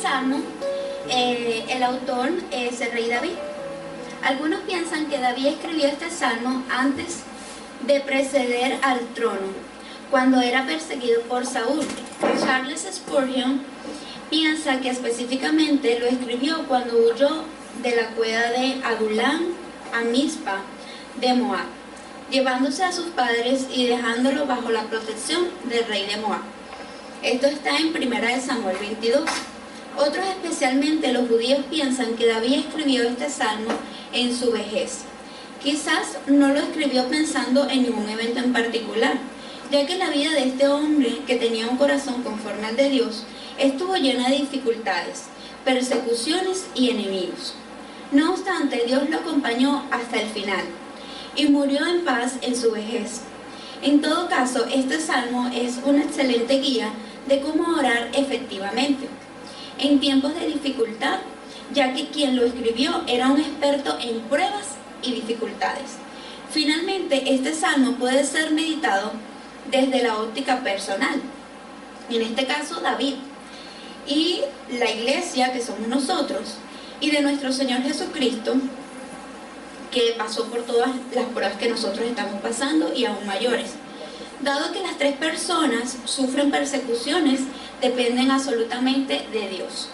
salmo, el autor es el rey David. Algunos piensan que David escribió este salmo antes de preceder al trono, cuando era perseguido por Saúl. Charles Spurgeon piensa que específicamente lo escribió cuando huyó de la cueva de Adulam a Mizpa de Moab, llevándose a sus padres y dejándolo bajo la protección del rey de Moab. Esto está en 1 Samuel 22. Otros, especialmente los judíos, piensan que David escribió este salmo en su vejez. Quizás no lo escribió pensando en ningún evento en particular, ya que la vida de este hombre, que tenía un corazón conforme al de Dios, estuvo llena de dificultades, persecuciones y enemigos. No obstante, Dios lo acompañó hasta el final y murió en paz en su vejez. En todo caso, este salmo es una excelente guía de cómo orar efectivamente en tiempos de dificultad, ya que quien lo escribió era un experto en pruebas y dificultades. Finalmente, este salmo puede ser meditado desde la óptica personal, en este caso David, y la iglesia, que somos nosotros, y de nuestro Señor Jesucristo, que pasó por todas las pruebas que nosotros estamos pasando y aún mayores. Dado que las tres personas sufren persecuciones, dependen absolutamente de Dios.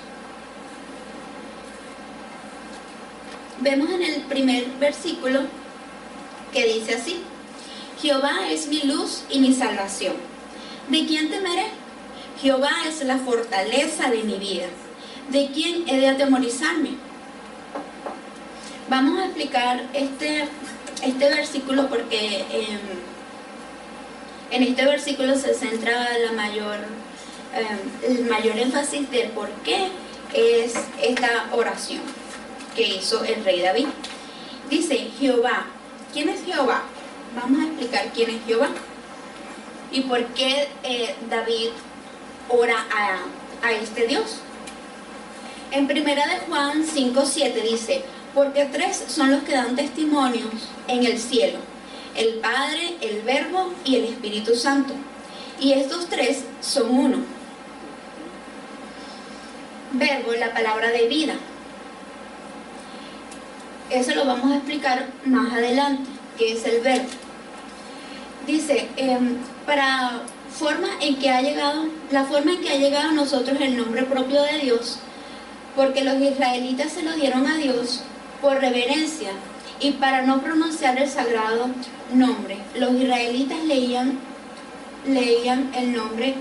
Vemos en el primer versículo que dice así: Jehová es mi luz y mi salvación. ¿De quién temeré? Jehová es la fortaleza de mi vida. ¿De quién he de atemorizarme? Vamos a explicar este versículo porque en este versículo se centra el mayor énfasis de por qué es esta oración que hizo el rey David. Dice Jehová. ¿Quién es Jehová? Vamos a explicar quién es Jehová y por qué David ora a este Dios. En 1 de Juan 5:7 dice: porque tres son los que dan testimonios en el cielo, el Padre, el Verbo y el Espíritu Santo, y estos tres son uno. Verbo, la palabra de vida. Eso lo vamos a explicar más adelante, que es el verbo. Dice, la forma en que ha llegado a nosotros el nombre propio de Dios, porque los israelitas se lo dieron a Dios por reverencia y para no pronunciar el sagrado nombre. Los israelitas leían el nombre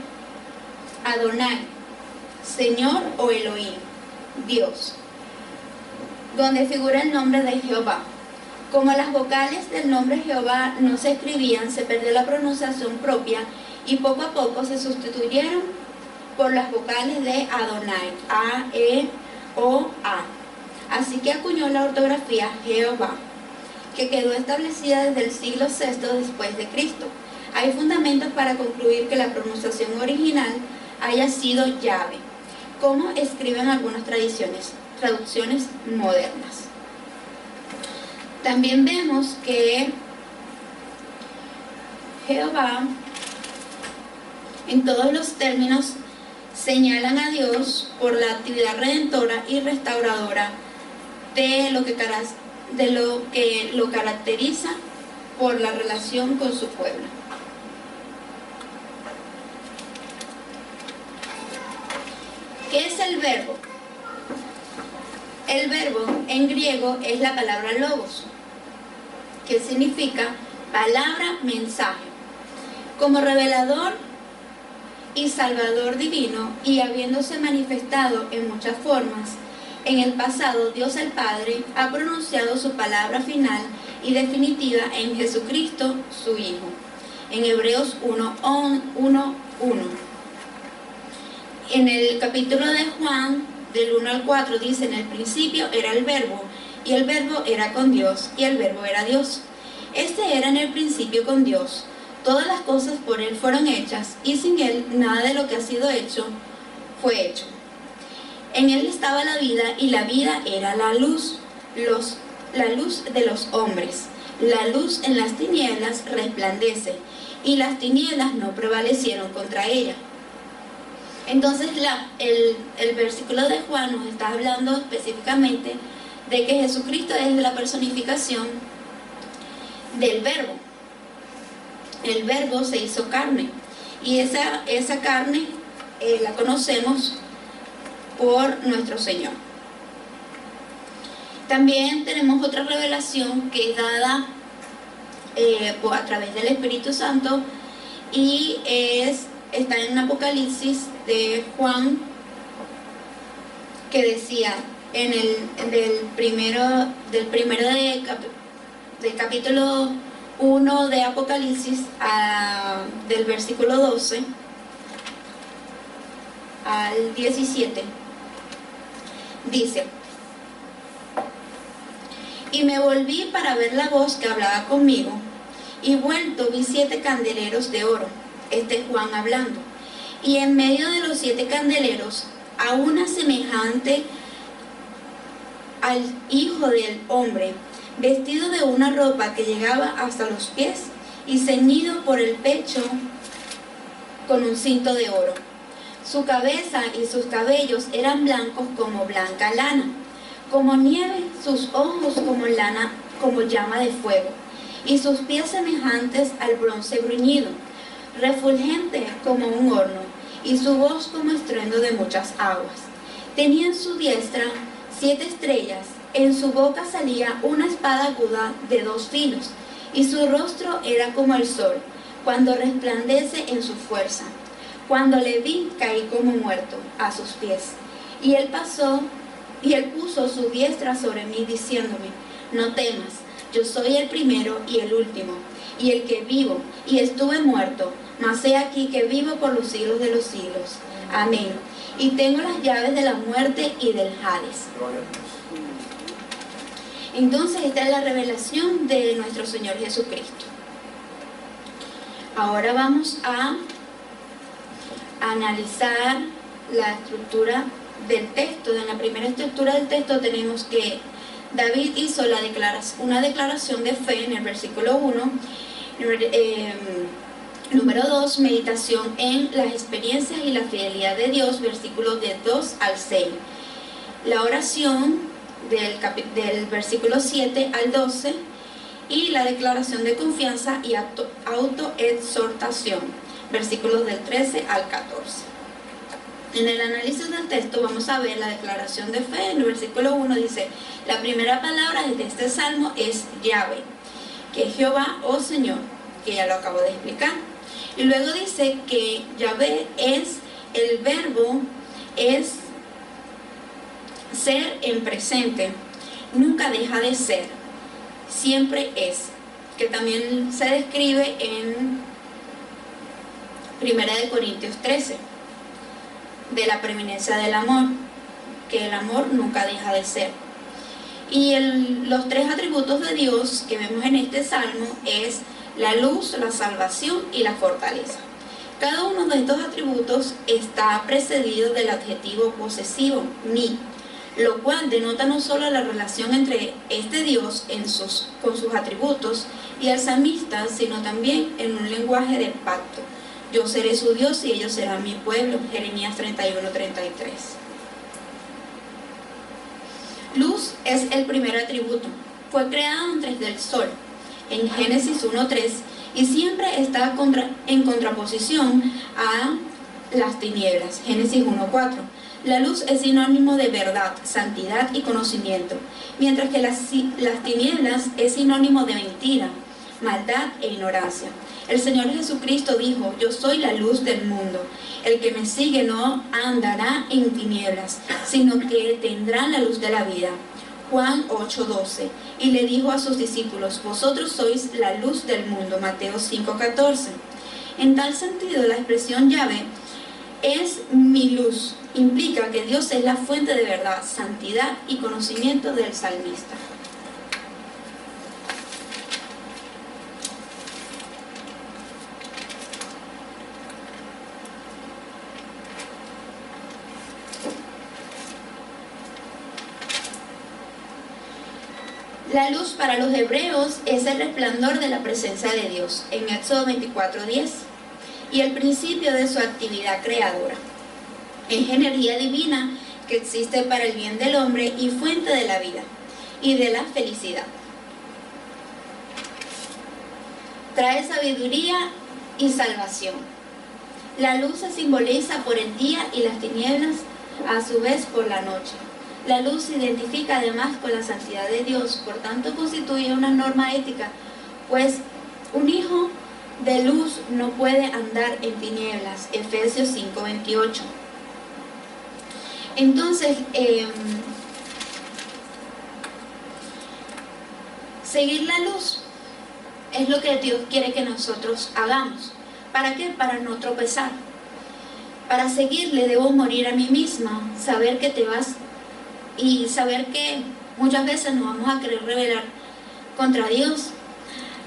Adonai, Señor o Elohim, Dios, donde figura el nombre de Jehová. Como las vocales del nombre Jehová no se escribían, se perdió la pronunciación propia y poco a poco se sustituyeron por las vocales de Adonai, A, E, O, A. Así que acuñó la ortografía Jehová, que quedó establecida desde el siglo VI después de Cristo. Hay fundamentos para concluir que la pronunciación original haya sido Yahvé, como escriben algunas traducciones modernas. También vemos que Jehová, en todos los términos, señalan a Dios por la actividad redentora y restauradora de lo que lo caracteriza por la relación con su pueblo. ¿Qué es el verbo? El verbo en griego es la palabra logos, que significa palabra, mensaje. Como revelador y salvador divino, y habiéndose manifestado en muchas formas, en el pasado Dios el Padre ha pronunciado su palabra final y definitiva en Jesucristo, su Hijo. En Hebreos 1:1. En el capítulo de Juan, del 1 al 4, dice: en el principio era el Verbo, y el Verbo era con Dios, y el Verbo era Dios. Este era en el principio con Dios. Todas las cosas por Él fueron hechas, y sin Él nada de lo que ha sido hecho fue hecho. En Él estaba la vida, y la vida era la luz de los hombres. La luz en las tinieblas resplandece, y las tinieblas no prevalecieron contra ella. Entonces el versículo de Juan nos está hablando específicamente de que Jesucristo es la personificación del Verbo. El Verbo se hizo carne, y esa carne la conocemos por nuestro Señor. También tenemos otra revelación que es dada a través del Espíritu Santo, y está en Apocalipsis de Juan, que decía del capítulo 1 de Apocalipsis, del versículo 12 al 17, dice: y me volví para ver la voz que hablaba conmigo, y vuelto vi 7 candeleros de oro. Este es Juan hablando. Y en medio de los 7 candeleros, a una semejante al Hijo del Hombre, vestido de una ropa que llegaba hasta los pies y ceñido por el pecho con un cinto de oro. Su cabeza y sus cabellos eran blancos como blanca lana, como nieve, sus ojos como lana, como llama de fuego, y sus pies semejantes al bronce bruñido, refulgente como un horno, y su voz como estruendo de muchas aguas. Tenía en su diestra 7 estrellas, en su boca salía una espada aguda de 2 filos, y su rostro era como el sol, cuando resplandece en su fuerza. Cuando le vi, caí como muerto a sus pies. Y él puso su diestra sobre mí, diciéndome: no temas, yo soy el primero y el último, y el que vivo, y estuve muerto, mas he aquí que vivo por los siglos de los siglos. Amén. Y tengo las llaves de la muerte y del Hades. Entonces esta es la revelación de nuestro Señor Jesucristo. Ahora vamos a analizar la estructura del texto. En la primera estructura del texto tenemos que David hizo una declaración de fe en el versículo 1. Número 2, meditación en las experiencias y la fidelidad de Dios, versículos de 2 al 6. La oración del versículo 7 al 12, y la declaración de confianza y autoexhortación, versículos del 13 al 14. En el análisis del texto vamos a ver la declaración de fe. En el versículo 1 dice: la primera palabra de este salmo es Yahvé, que es Jehová o Señor, que ya lo acabo de explicar. Y luego dice que Yahvé es el verbo, es ser en presente, nunca deja de ser, siempre es, que también se describe en 1 Corintios 13, de la preeminencia del amor, que el amor nunca deja de ser. Y los 3 atributos de Dios que vemos en este salmo es la luz, la salvación y la fortaleza. Cada uno de estos atributos está precedido del adjetivo posesivo, mi, lo cual denota no solo la relación entre este Dios con sus atributos y el salmista, sino también en un lenguaje de pacto. Yo seré su Dios y ellos serán mi pueblo. Jeremías 31:33. Luz es el primer atributo. Fue creado antes del sol, en Génesis 1:3, y siempre está en contraposición a las tinieblas, Génesis 1:4. La luz es sinónimo de verdad, santidad y conocimiento, mientras que las tinieblas es sinónimo de mentira, maldad e ignorancia. El Señor Jesucristo dijo: yo soy la luz del mundo. El que me sigue no andará en tinieblas, sino que tendrá la luz de la vida. Juan 8:12. Y le dijo a sus discípulos: vosotros sois la luz del mundo. Mateo 5:14. En tal sentido, la expresión Yahvé es mi luz implica que Dios es la fuente de verdad, santidad y conocimiento del salmista. La luz para los hebreos es el resplandor de la presencia de Dios, en Éxodo 24:10, y el principio de su actividad creadora. Es energía divina que existe para el bien del hombre y fuente de la vida y de la felicidad. Trae sabiduría y salvación. La luz se simboliza por el día y las tinieblas a su vez por la noche. La luz se identifica además con la santidad de Dios, por tanto constituye una norma ética, pues un hijo de luz no puede andar en tinieblas. Efesios 5:28. Entonces, seguir la luz es lo que Dios quiere que nosotros hagamos. ¿Para qué? Para no tropezar. Para seguirle debo morir a mí misma, saber que te vas y saber que muchas veces nos vamos a querer rebelar contra Dios.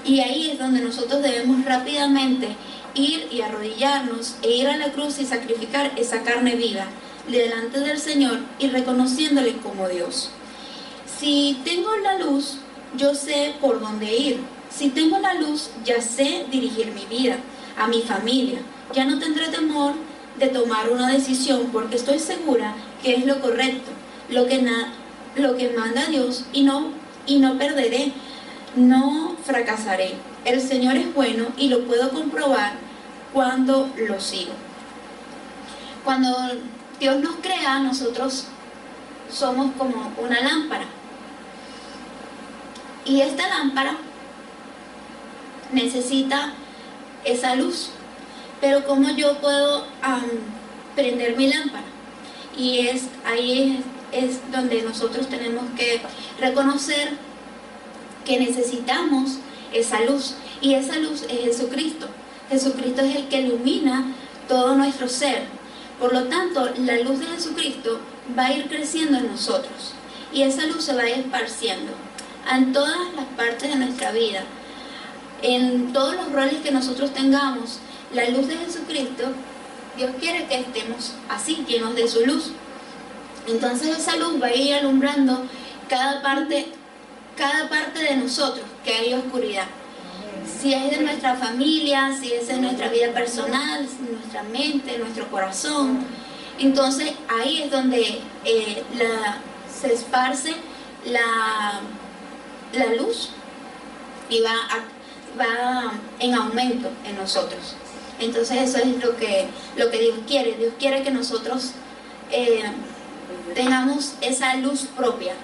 Y ahí es donde nosotros debemos rápidamente ir y arrodillarnos e ir a la cruz y sacrificar esa carne viva delante del Señor y reconociéndole como Dios. Si tengo la luz, yo sé por dónde ir. Si tengo la luz, ya sé dirigir mi vida, a mi familia. Ya no tendré temor de tomar una decisión porque estoy segura que es lo correcto, lo que manda Dios y no perderé, no fracasaré. El Señor es bueno y lo puedo comprobar cuando lo sigo. Cuando Dios nos crea, nosotros somos como una lámpara. Y esta lámpara necesita esa luz. Pero ¿cómo yo puedo prender mi lámpara? Y ahí es donde nosotros tenemos que reconocer que necesitamos esa luz. Y esa luz es Jesucristo. Jesucristo es el que ilumina todo nuestro ser. Por lo tanto, la luz de Jesucristo va a ir creciendo en nosotros. Y esa luz se va a ir esparciendo en todas las partes de nuestra vida. En todos los roles que nosotros tengamos, la luz de Jesucristo, Dios quiere que estemos así, llenos de su luz. Entonces esa luz va a ir alumbrando cada parte de nosotros que hay oscuridad. Si es de nuestra familia, si es de nuestra vida personal, nuestra mente, nuestro corazón. Entonces ahí es donde se esparce la luz y va en aumento en nosotros. Entonces eso es lo que Dios quiere. Dios quiere que nosotros tengamos esa luz propia,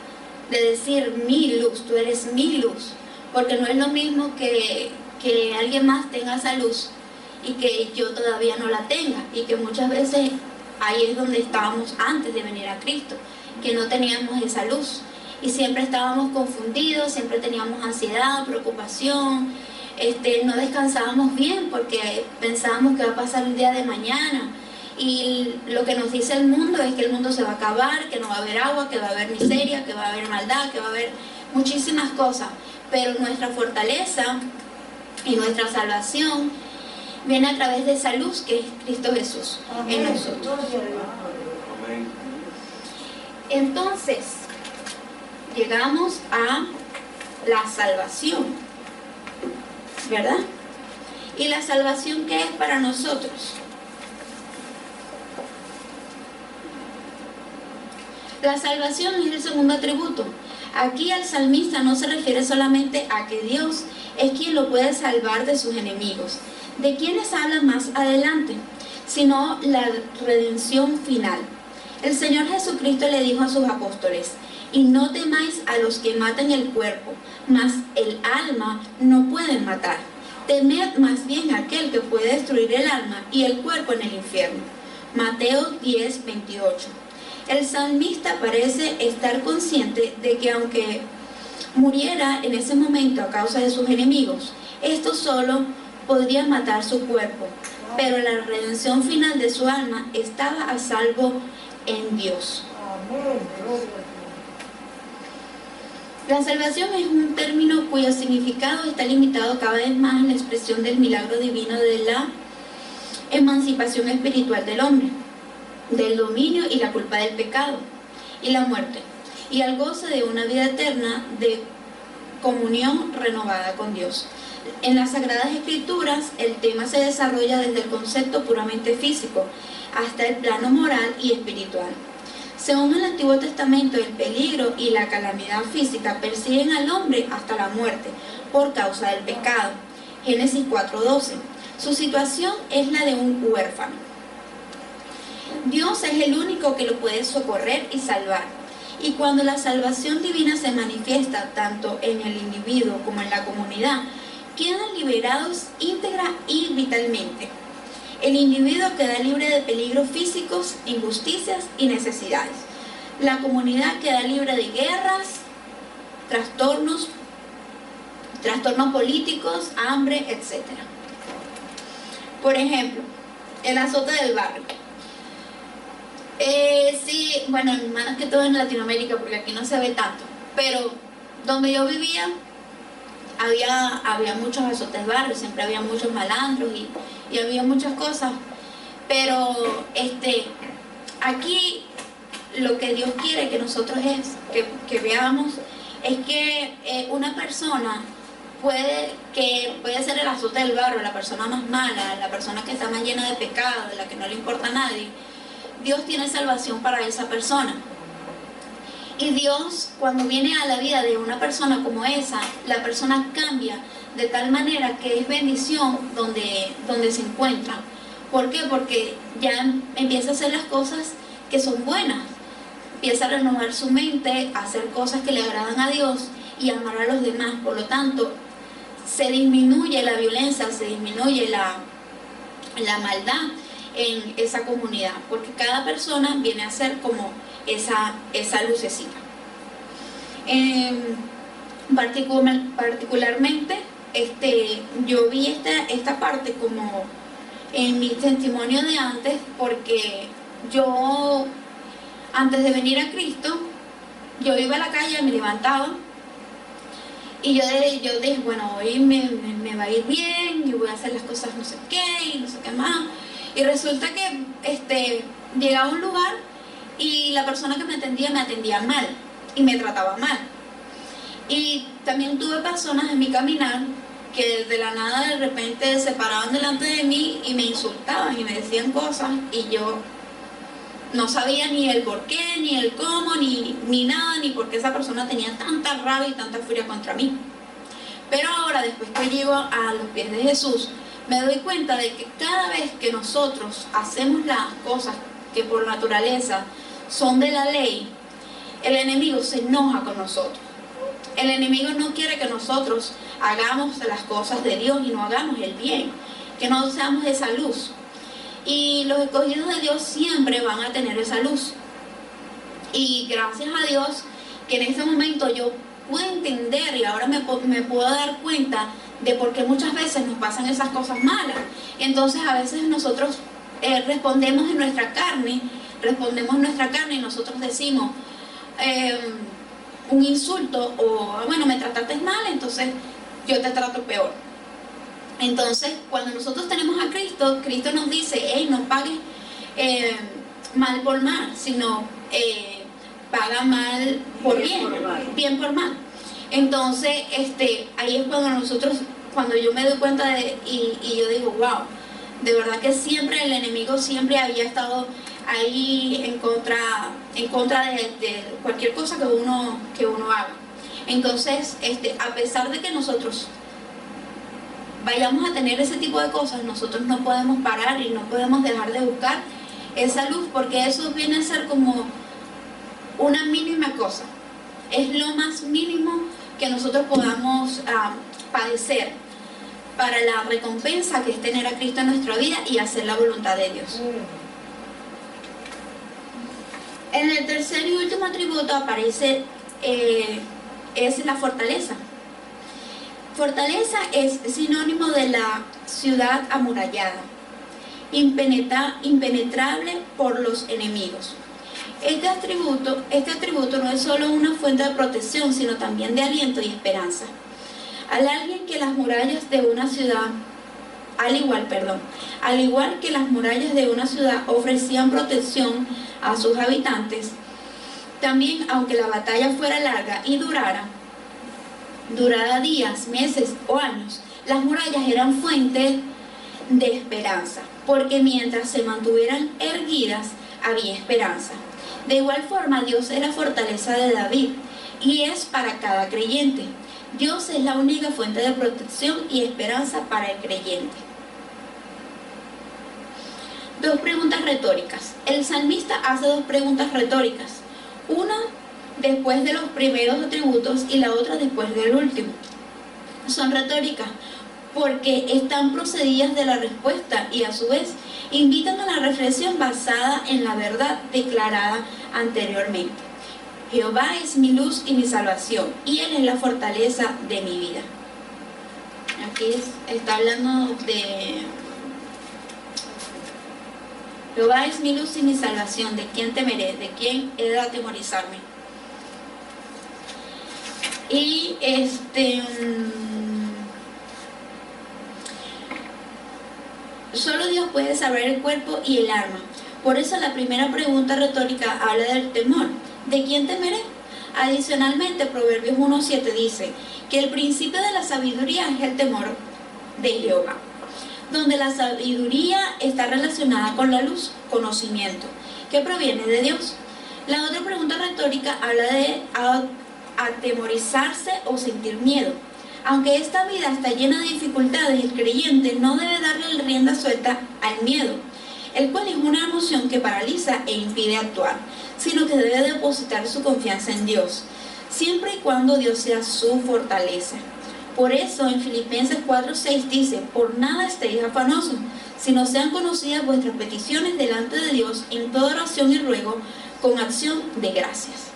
de decir mi luz, tú eres mi luz, porque no es lo mismo que alguien más tenga esa luz y que yo todavía no la tenga, y que muchas veces ahí es donde estábamos antes de venir a Cristo, que no teníamos esa luz y siempre estábamos confundidos, siempre teníamos ansiedad, preocupación, no descansábamos bien porque pensábamos que va a pasar el día de mañana. Y lo que nos dice el mundo es que el mundo se va a acabar, que no va a haber agua, que va a haber miseria, que va a haber maldad, que va a haber muchísimas cosas. Pero nuestra fortaleza y nuestra salvación viene a través de esa luz que es Cristo Jesús en nosotros. Entonces, llegamos a la salvación, ¿verdad? ¿Y la salvación qué es para nosotros? La salvación es el segundo atributo. Aquí el salmista no se refiere solamente a que Dios es quien lo puede salvar de sus enemigos, de quienes habla más adelante, sino la redención final. El Señor Jesucristo le dijo a sus apóstoles: y no temáis a los que matan el cuerpo, mas el alma no pueden matar. Temed más bien a aquel que puede destruir el alma y el cuerpo en el infierno. Mateo 10:28. El salmista parece estar consciente de que aunque muriera en ese momento a causa de sus enemigos, estos solo podrían matar su cuerpo, pero la redención final de su alma estaba a salvo en Dios. La salvación es un término cuyo significado está limitado cada vez más en la expresión del milagro divino de la emancipación espiritual del hombre, del dominio y la culpa del pecado y la muerte, y al goce de una vida eterna de comunión renovada con Dios. En las Sagradas Escrituras el tema se desarrolla desde el concepto puramente físico hasta el plano moral y espiritual. Según el Antiguo Testamento, el peligro y la calamidad física persiguen al hombre hasta la muerte por causa del pecado. Génesis 4:12. Su situación es la de un huérfano. Dios es el único que lo puede socorrer y salvar. Y cuando la salvación divina se manifiesta tanto en el individuo como en la comunidad, quedan liberados íntegra y vitalmente. El individuo queda libre de peligros físicos, injusticias y necesidades. La comunidad queda libre de guerras, trastornos políticos, hambre, etc. Por ejemplo, el azote del barrio. Sí, bueno, más que todo en Latinoamérica, porque aquí no se ve tanto, pero donde yo vivía había muchos azotes de barrio, siempre había muchos malandros y había muchas cosas, pero aquí lo que Dios quiere que nosotros que veamos es que una persona puede ser el azote del barrio, la persona más mala, la persona que está más llena de pecado, de la que no le importa a nadie. Dios tiene salvación para esa persona. Y Dios, cuando viene a la vida de una persona como esa, la persona cambia de tal manera que es bendición donde se encuentra. ¿Por qué? Porque ya empieza a hacer las cosas que son buenas. Empieza a renovar su mente, a hacer cosas que le agradan a Dios y amar a los demás. Por lo tanto, se disminuye la violencia, se disminuye la maldad en esa comunidad, porque cada persona viene a ser como esa lucecita. Particularmente, yo vi esta parte como en mi testimonio de antes, porque yo, antes de venir a Cristo, yo iba a la calle, me levantaba, y yo dije, bueno, hoy me va a ir bien, yo voy a hacer las cosas no sé qué, y no sé qué más. Y resulta que llegaba a un lugar y la persona que me atendía mal y me trataba mal. Y también tuve personas en mi caminar que de la nada de repente se paraban delante de mí y me insultaban y me decían cosas y yo no sabía ni el por qué, ni el cómo, ni nada, ni por qué esa persona tenía tanta rabia y tanta furia contra mí. Pero ahora, después que llego a los pies de Jesús, me doy cuenta de que cada vez que nosotros hacemos las cosas que por naturaleza son de la ley, el enemigo se enoja con nosotros. El enemigo no quiere que nosotros hagamos las cosas de Dios y no hagamos el bien, que no seamos esa luz. Y los escogidos de Dios siempre van a tener esa luz. Y gracias a Dios que en este momento yo puedo entender y ahora me puedo dar cuenta de por qué muchas veces nos pasan esas cosas malas. Entonces a veces nosotros respondemos en nuestra carne y nosotros decimos un insulto o bueno, me trataste mal, entonces yo te trato peor. Entonces cuando nosotros tenemos a Cristo, Cristo nos dice, hey, no pagues mal por mal, sino paga mal por bien, bien por mal. Entonces ahí es cuando yo me doy cuenta y yo digo, wow, de verdad que siempre el enemigo siempre había estado ahí en contra de cualquier cosa que uno haga. Entonces a pesar de que nosotros vayamos a tener ese tipo de cosas, nosotros no podemos parar y no podemos dejar de buscar esa luz, porque eso viene a ser como una mínima cosa, es lo más mínimo que nosotros podamos padecer para la recompensa que es tener a Cristo en nuestra vida y hacer la voluntad de Dios. En el tercer y último atributo aparece es la fortaleza. Fortaleza es sinónimo de la ciudad amurallada, impenetrable por los enemigos. Este atributo no es solo una fuente de protección, sino también de aliento y esperanza. Al igual que las murallas de una ciudad ofrecían protección a sus habitantes, también aunque la batalla fuera larga y durara días, meses o años, las murallas eran fuente de esperanza, porque mientras se mantuvieran erguidas, había esperanza. De igual forma, Dios es la fortaleza de David y es para cada creyente. Dios es la única fuente de protección y esperanza para el creyente. Dos preguntas retóricas. El salmista hace dos preguntas retóricas. Una después de los primeros atributos y la otra después del último. Son retóricas porque están procedidas de la respuesta y a su vez invitan a la reflexión basada en la verdad declarada anteriormente. Jehová es mi luz y mi salvación, y Él es la fortaleza de mi vida. Aquí está hablando de Jehová es mi luz y mi salvación, ¿de quién temeré? ¿De quién he de atemorizarme? Y solo Dios puede saber el cuerpo y el alma. Por eso la primera pregunta retórica habla del temor. ¿De quién temeré? Adicionalmente, Proverbios 1:7 dice que el principio de la sabiduría es el temor de Jehová, donde la sabiduría está relacionada con la luz, conocimiento, que proviene de Dios. La otra pregunta retórica habla de atemorizarse o sentir miedo. Aunque esta vida está llena de dificultades, el creyente no debe darle rienda suelta al miedo, el cual es una emoción que paraliza e impide actuar, sino que debe depositar su confianza en Dios, siempre y cuando Dios sea su fortaleza. Por eso en Filipenses 4:6 dice: por nada estéis afanosos, sino sean conocidas vuestras peticiones delante de Dios en toda oración y ruego con acción de gracias.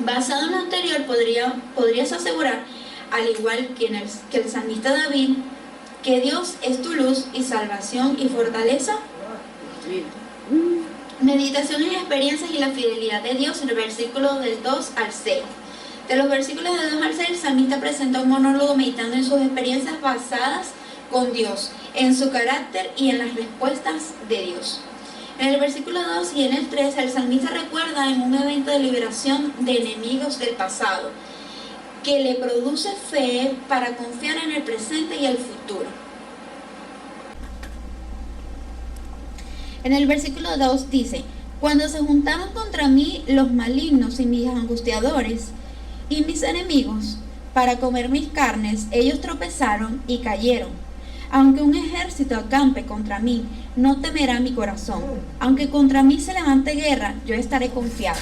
Basado en lo anterior, podrías asegurar, al igual que el salmista David, que Dios es tu luz y salvación y fortaleza. Meditación en experiencias y la fidelidad de Dios en el versículo del 2 al 6. De los versículos del 2 al 6, el salmista presenta un monólogo meditando en sus experiencias basadas con Dios, en su carácter y en las respuestas de Dios. En el versículo 2 y en el 3, el salmista recuerda en un evento de liberación de enemigos del pasado, que le produce fe para confiar en el presente y el futuro. En el versículo 2 dice: cuando se juntaron contra mí los malignos y mis angustiadores y mis enemigos para comer mis carnes, ellos tropezaron y cayeron. Aunque un ejército acampe contra mí, no temerá mi corazón. Aunque contra mí se levante guerra, yo estaré confiado.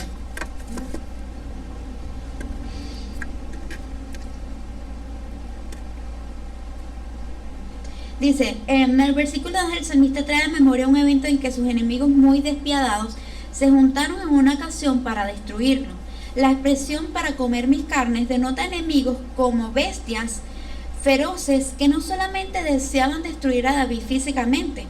Dice, en el versículo 2 el salmista trae a memoria un evento en que sus enemigos muy despiadados se juntaron en una ocasión para destruirlo. La expresión "para comer mis carnes" denota enemigos como bestias feroces que no solamente deseaban destruir a David físicamente,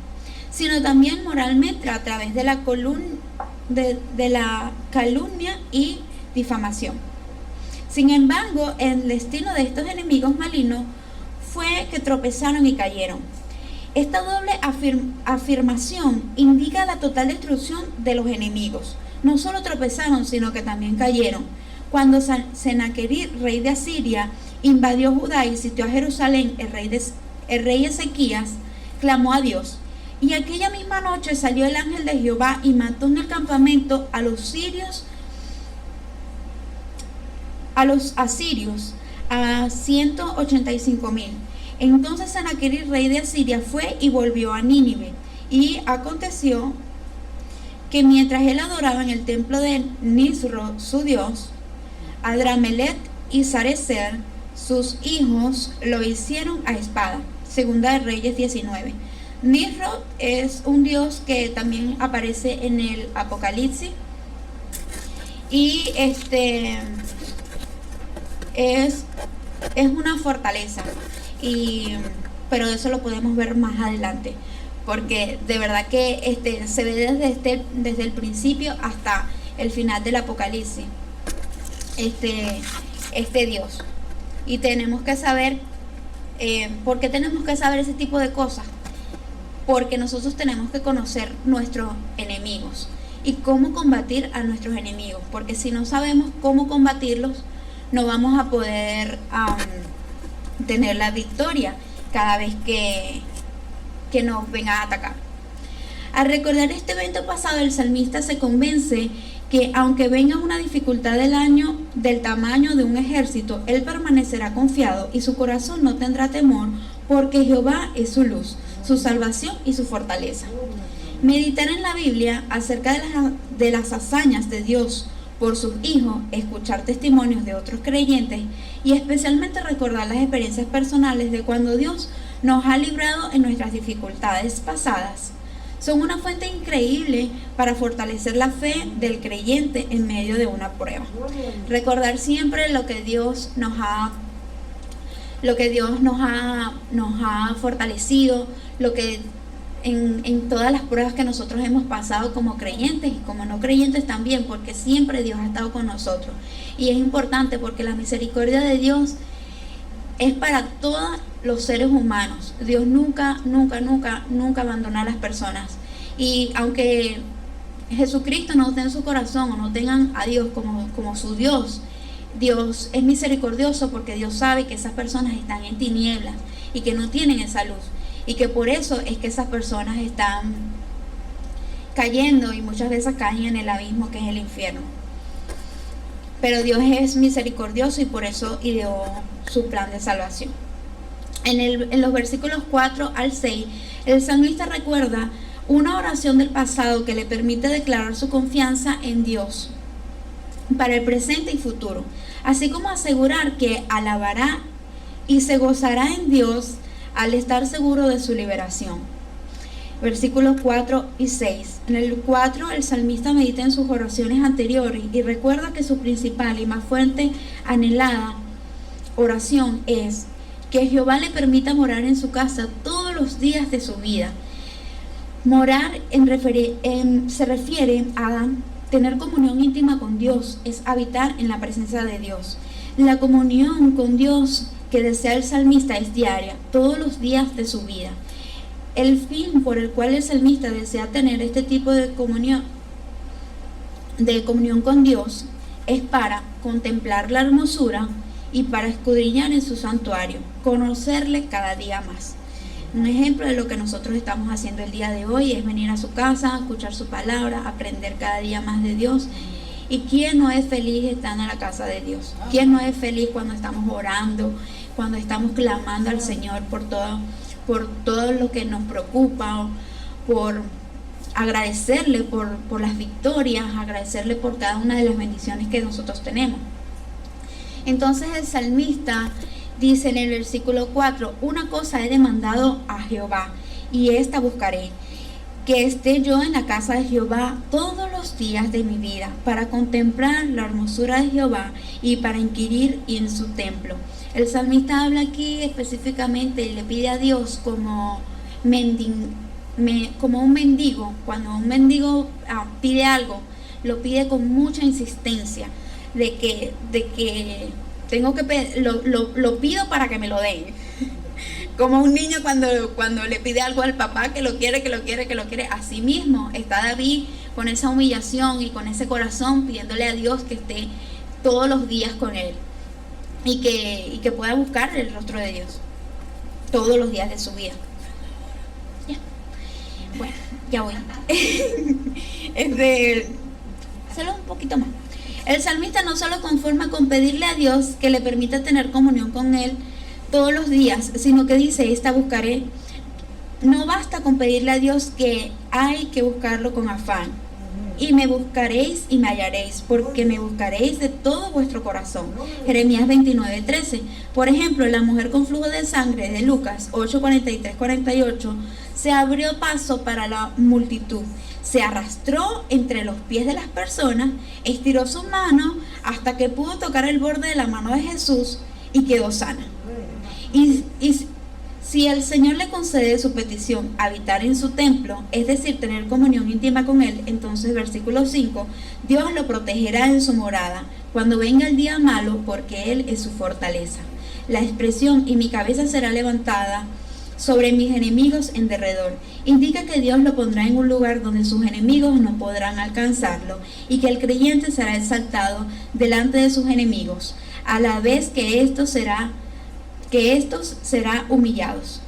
sino también moralmente a través de la calumnia y difamación. Sin embargo, el destino de estos enemigos malignos fue que tropezaron y cayeron. Esta doble afirmación indica la total destrucción de los enemigos. No solo tropezaron, sino que también cayeron. Cuando Sennacherib, rey de Asiria, invadió Judá y sitió a Jerusalén, el rey Ezequías clamó a Dios. Y aquella misma noche salió el ángel de Jehová y mató en el campamento a los asirios a 185,000. Entonces Sennacherib, rey de Asiria, fue y volvió a Nínive. Y aconteció que mientras él adoraba en el templo de Nisro, su dios, Adramelech y Sarecer, sus hijos, lo hicieron a espada. Segunda de Reyes 19. Nisro es un dios que también aparece en el Apocalipsis. Y es una fortaleza, pero eso lo podemos ver más adelante, porque de verdad que se ve desde el principio hasta el final del Apocalipsis este Dios. Y tenemos que saber ¿por qué tenemos que saber ese tipo de cosas? Porque nosotros tenemos que conocer nuestros enemigos y cómo combatir a nuestros enemigos, porque si no sabemos cómo combatirlos, no vamos a poder tener la victoria cada vez que que nos venga a atacar. Al recordar este evento pasado, el salmista se convence que aunque venga una dificultad del tamaño de un ejército, él permanecerá confiado y su corazón no tendrá temor, porque Jehová es su luz, su salvación y su fortaleza. Meditar en la Biblia acerca de las hazañas de Dios por sus hijos, escuchar testimonios de otros creyentes y especialmente recordar las experiencias personales de cuando Dios nos ha librado en nuestras dificultades pasadas, son una fuente increíble para fortalecer la fe del creyente en medio de una prueba. Recordar siempre lo que Dios nos ha fortalecido, lo que en todas las pruebas que nosotros hemos pasado como creyentes y como no creyentes también, porque siempre Dios ha estado con nosotros. Y es importante porque la misericordia de Dios es para todos los seres humanos. Dios nunca abandona a las personas. Y aunque Jesucristo no esté en su corazón o no tengan a Dios como su Dios, Dios es misericordioso porque Dios sabe que esas personas están en tinieblas y que no tienen esa luz. Y que por eso es que esas personas están cayendo y muchas veces caen en el abismo que es el infierno. Pero Dios es misericordioso y por eso ideó su plan de salvación. En los versículos 4 al 6, el salmista recuerda una oración del pasado que le permite declarar su confianza en Dios para el presente y futuro, así como asegurar que alabará y se gozará en Dios al estar seguro de su liberación. Versículos 4 y 6. En el 4, el salmista medita en sus oraciones anteriores y recuerda que su principal y más fuerte anhelada oración es que Jehová le permita morar en su casa todos los días de su vida. Morar se refiere a tener comunión íntima con Dios, es habitar en la presencia de Dios. La comunión con Dios que desea el salmista es diaria, todos los días de su vida. El fin por el cual el salmista desea tener este tipo de comunión con Dios es para contemplar la hermosura y para escudriñar en su santuario, conocerle cada día más. Un ejemplo de lo que nosotros estamos haciendo el día de hoy es venir a su casa, escuchar su palabra, aprender cada día más de Dios. ¿Y quién no es feliz estando en la casa de Dios? ¿Quién no es feliz cuando estamos orando, cuando estamos clamando al Señor por todo lo que nos preocupa, por agradecerle por las victorias, agradecerle por cada una de las bendiciones que nosotros tenemos? Entonces el salmista dice en el versículo 4, una cosa he demandado a Jehová, y esta buscaré, que esté yo en la casa de Jehová todos los días de mi vida, para contemplar la hermosura de Jehová y para inquirir en su templo. El salmista habla aquí específicamente y le pide a Dios como un mendigo. Cuando un mendigo pide algo, lo pide con mucha insistencia, de que tengo que lo pido para que me lo den. Como un niño cuando le pide algo al papá que lo quiere. Así mismo está David con esa humillación y con ese corazón pidiéndole a Dios que esté todos los días con él y que pueda buscar el rostro de Dios todos los días de su vida. Bueno, ya voy. Solo un poquito más. El salmista no solo conforma con pedirle a Dios que le permita tener comunión con él todos los días, sino que dice, esta buscaré. No basta con pedirle a Dios, que hay que buscarlo con afán. Y me buscaréis y me hallaréis, porque me buscaréis de todo vuestro corazón. Jeremías 29:13. Por ejemplo, la mujer con flujo de sangre de Lucas 8:43-48 se abrió paso para la multitud. Se arrastró entre los pies de las personas, estiró su mano hasta que pudo tocar el borde de la mano de Jesús y quedó sana. Y si el Señor le concede su petición, habitar en su templo, es decir, tener comunión íntima con Él, entonces versículo 5, Dios lo protegerá en su morada cuando venga el día malo, porque Él es su fortaleza. La expresión y mi cabeza será levantada sobre mis enemigos en derredor indica que Dios lo pondrá en un lugar donde sus enemigos no podrán alcanzarlo y que el creyente será exaltado delante de sus enemigos, a la vez que estos serán humillados.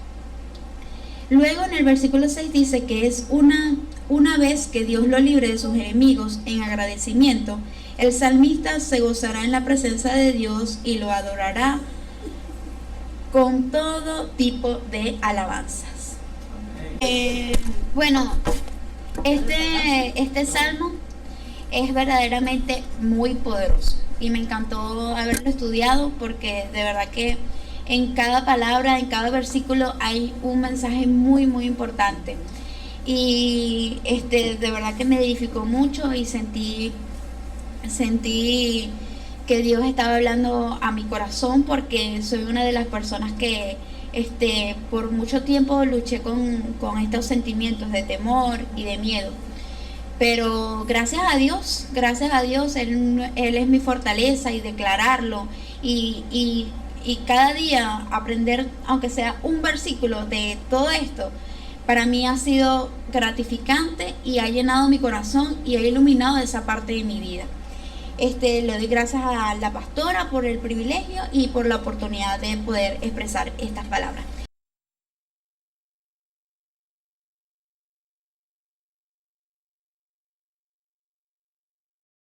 Luego en el versículo 6 dice que es una vez que Dios lo libre de sus enemigos en agradecimiento, el salmista se gozará en la presencia de Dios y lo adorará con todo tipo de alabanzas. Bueno, este salmo es verdaderamente muy poderoso y me encantó haberlo estudiado porque de verdad que en cada palabra, en cada versículo hay un mensaje muy muy importante y de verdad que me edificó mucho y sentí que Dios estaba hablando a mi corazón porque soy una de las personas que por mucho tiempo luché con estos sentimientos de temor y de miedo. Pero gracias a Dios, Él es mi fortaleza y declararlo y cada día aprender, aunque sea un versículo de todo esto, para mí ha sido gratificante y ha llenado mi corazón y ha iluminado esa parte de mi vida. Le doy gracias a la pastora por el privilegio y por la oportunidad de poder expresar estas palabras.